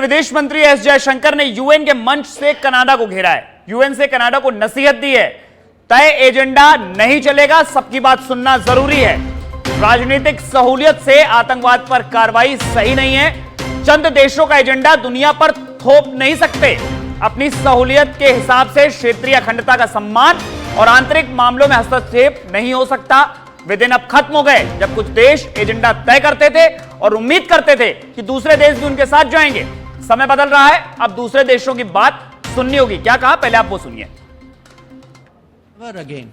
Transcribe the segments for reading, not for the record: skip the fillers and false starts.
विदेश मंत्री एस जयशंकर ने यूएन के मंच से कनाडा को घेरा है। यूएन से कनाडा को नसीहत दी है, तय एजेंडा नहीं चलेगा, सबकी बात सुनना जरूरी है। राजनीतिक सहूलियत से आतंकवाद पर कार्रवाई सही नहीं है। चंद देशों का एजेंडा दुनिया पर थोप नहीं सकते। अपनी सहूलियत के हिसाब से क्षेत्रीय अखंडता का सम्मान और आंतरिक मामलों में हस्तक्षेप नहीं हो सकता। वे दिन अब खत्म हो गए जब कुछ देश एजेंडा तय करते थे और उम्मीद करते थे कि दूसरे देश भी उनके साथ जाएंगे। समय बदल रहा है, अब दूसरे देशों की बात सुननी होगी। क्या कहा, पहले आप वो सुनिए। Never again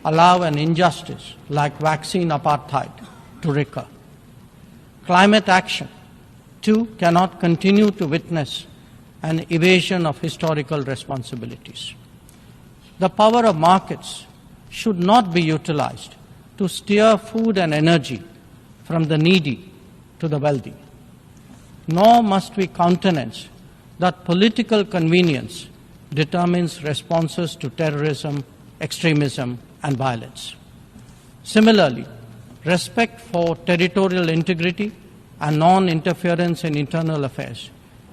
allow an injustice like vaccine apartheid to recur. Climate action, too, cannot continue to witness an evasion of historical responsibilities. The power of markets should not be utilized to steer food and energy from the needy to the wealthy. Nor must we countenance that political convenience determines responses to terrorism, extremism, and violence. Similarly, respect for territorial integrity and non-interference in internal affairs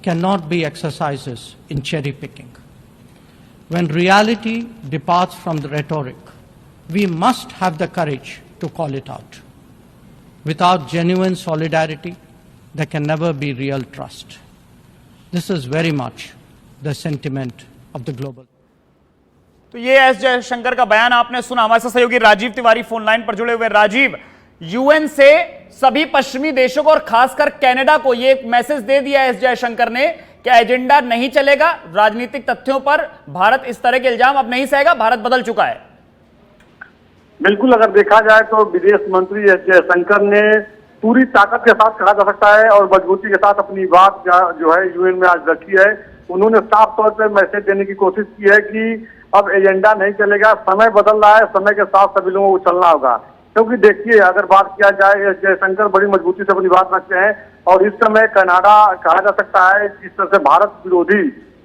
cannot be exercises in cherry-picking. When reality departs from the rhetoric, we must have the courage to call it out. Without genuine solidarity, there can never be real trust. This is very much the sentiment of the global. तो ये S Jaishankar का बयान आपने सुना। हमारे साथ सहयोगी Rajiv Tiwari phone line पर जुड़े हुए। राजीव, यूएन से सभी पश्चिमी देशों को और खासकर कनाडा को ये एक मैसेज दे दिया एस जयशंकर ने कि एजेंडा नहीं चलेगा। राजनीतिक तथ्यों पर भारत इस तरह के इल्जाम अब नहीं सहेगा, भारत बदल चुका है। बिल्कुल, अगर देखा जाए तो विदेश मंत्री एस जयशंकर ने पूरी ताकत के साथ कहा जा सकता है और मजबूती के साथ अपनी बात जो है यूएन में आज रखी है। उन्होंने साफ तौर पर मैसेज देने की कोशिश की है कि अब एजेंडा नहीं चलेगा, समय बदल रहा है, समय के साथ सभी लोगों को चलना होगा। क्योंकि देखिए, अगर बात किया जाए, एस जयशंकर बड़ी मजबूती से अपनी बात रखते हैं और इस समय कनाडा कहा जा सकता है जिस तरह से भारत विरोधी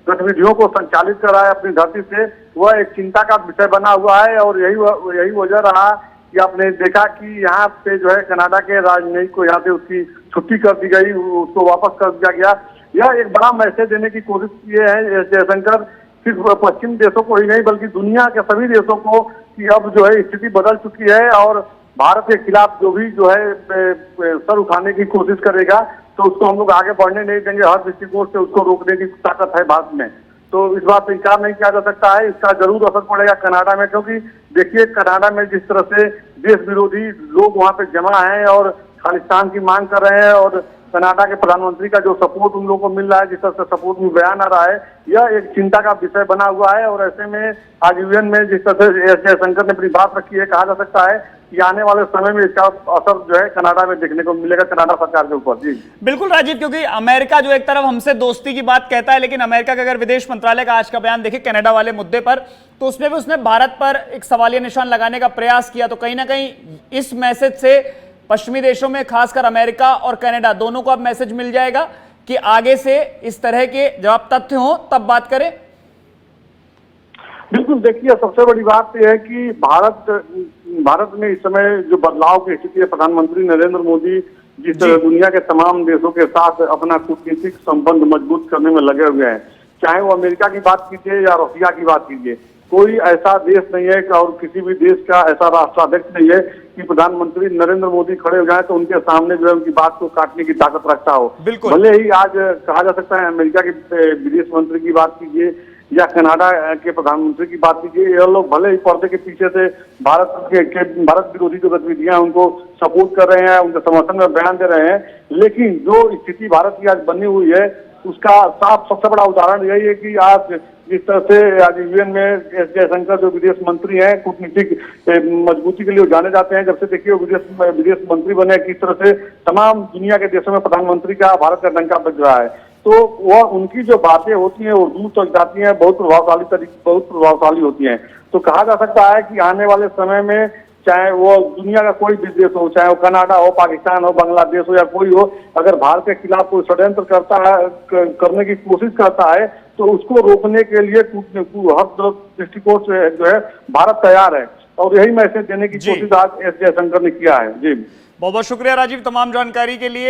गतिविधियों को संचालित कर रहा है अपनी धरती से, वह एक चिंता का विषय बना हुआ है। और यही वजह रहा कि आपने देखा कि यहाँ पे जो है कनाडा के राजनयिक को यहाँ से उसकी छुट्टी कर दी गई, उसको वापस कर दिया गया। यह एक बड़ा मैसेज देने की कोशिश किए हैं एस जयशंकर, सिर्फ पश्चिम देशों को ही नहीं बल्कि दुनिया के सभी देशों को, कि अब जो है स्थिति बदल चुकी है और भारत के खिलाफ जो भी जो है सर उठाने की कोशिश करेगा तो उसको हम लोग आगे बढ़ने नहीं देंगे। हर दृष्टिकोण से उसको रोकने की ताकत है भारत में। तो इस बात पर इंकार नहीं किया जा सकता है। इसका जरूर असर पड़ेगा कनाडा में, क्योंकि देखिए कनाडा में जिस तरह से देश विरोधी लोग वहाँ पे जमा हैं और खालिस्तान की मांग कर रहे हैं और कनाडा के प्रधानमंत्री का जो सपोर्ट उन लोगों को मिल रहा है, जिस तरह से सपोर्ट में बयान आ रहा है, यह एक चिंता का विषय बना हुआ है। और ऐसे में आज यूएन में जिस तरह से एस जयशंकर ने अपनी बात रखी है, कहा जा सकता है कि आने वाले समय में इसका असर जो है कनाडा में देखने को मिलेगा, कनाडा सरकार के ऊपर। जी बिल्कुल राजीव, क्योंकि अमेरिका जो एक तरफ हमसे दोस्ती की बात कहता है, लेकिन अमेरिका का अगर विदेश मंत्रालय का आज का बयान देखे कनाडा वाले मुद्दे पर, तो उसमें भी उसने भारत पर एक सवालिया निशान लगाने का प्रयास किया। तो कहीं ना कहीं इस मैसेज से पश्चिमी देशों में खासकर अमेरिका और कनाडा दोनों को अब मैसेज मिल जाएगा कि आगे से इस तरह के जब तथ्य हो तब बात करें। बिल्कुल, देखिए सबसे बड़ी बात यह है कि भारत में इस समय जो बदलाव की स्थिति है, प्रधानमंत्री नरेंद्र मोदी जिस तरह दुनिया के तमाम देशों के साथ अपना कूटनीतिक संबंध मजबूत करने में लगे हुए हैं, चाहे वो अमेरिका की बात कीजिए या रशिया की बात कीजिए, कोई ऐसा देश नहीं है और किसी भी देश का ऐसा राष्ट्राध्यक्ष नहीं है कि प्रधानमंत्री नरेंद्र मोदी खड़े हो जाए तो उनके सामने जो है उनकी बात को काटने की ताकत रखता हो। भले ही आज कहा जा सकता है अमेरिका के विदेश मंत्री की बात कीजिए या कनाडा के प्रधानमंत्री की बात कीजिए, ये लोग भले ही पर्दे के पीछे से भारत विरोधी जो गतिविधियां उनको सपोर्ट कर रहे हैं, उनके समर्थन में बयान दे रहे हैं, लेकिन जो स्थिति भारत की आज बनी हुई है उसका साफ सबसे बड़ा उदाहरण यही है कि आज जिस तरह से आज यूएन में एस जयशंकर जो विदेश मंत्री हैं, कूटनीतिक मजबूती के लिए जाने जाते हैं, जब से देखिए विदेश मंत्री बने, किस तरह से तमाम दुनिया के देशों में प्रधानमंत्री का भारत का डंका बज रहा है। तो वह उनकी जो बातें होती हैं वो दूर तक जाती हैं, बहुत प्रभावशाली होती हैं। तो कहा जा सकता है कि आने वाले समय में चाहे वो दुनिया का कोई भी देश हो, चाहे वो कनाडा हो, पाकिस्तान हो, बांग्लादेश हो या कोई हो, अगर भारत के खिलाफ कोई षड्यंत्र करने की कोशिश करता है तो उसको रोकने के लिए हर दृष्टिकोण से जो है भारत तैयार है। और यही मैसेज देने की कोशिश आज एस जयशंकर ने किया है। जी बहुत बहुत शुक्रिया राजीव तमाम जानकारी के लिए।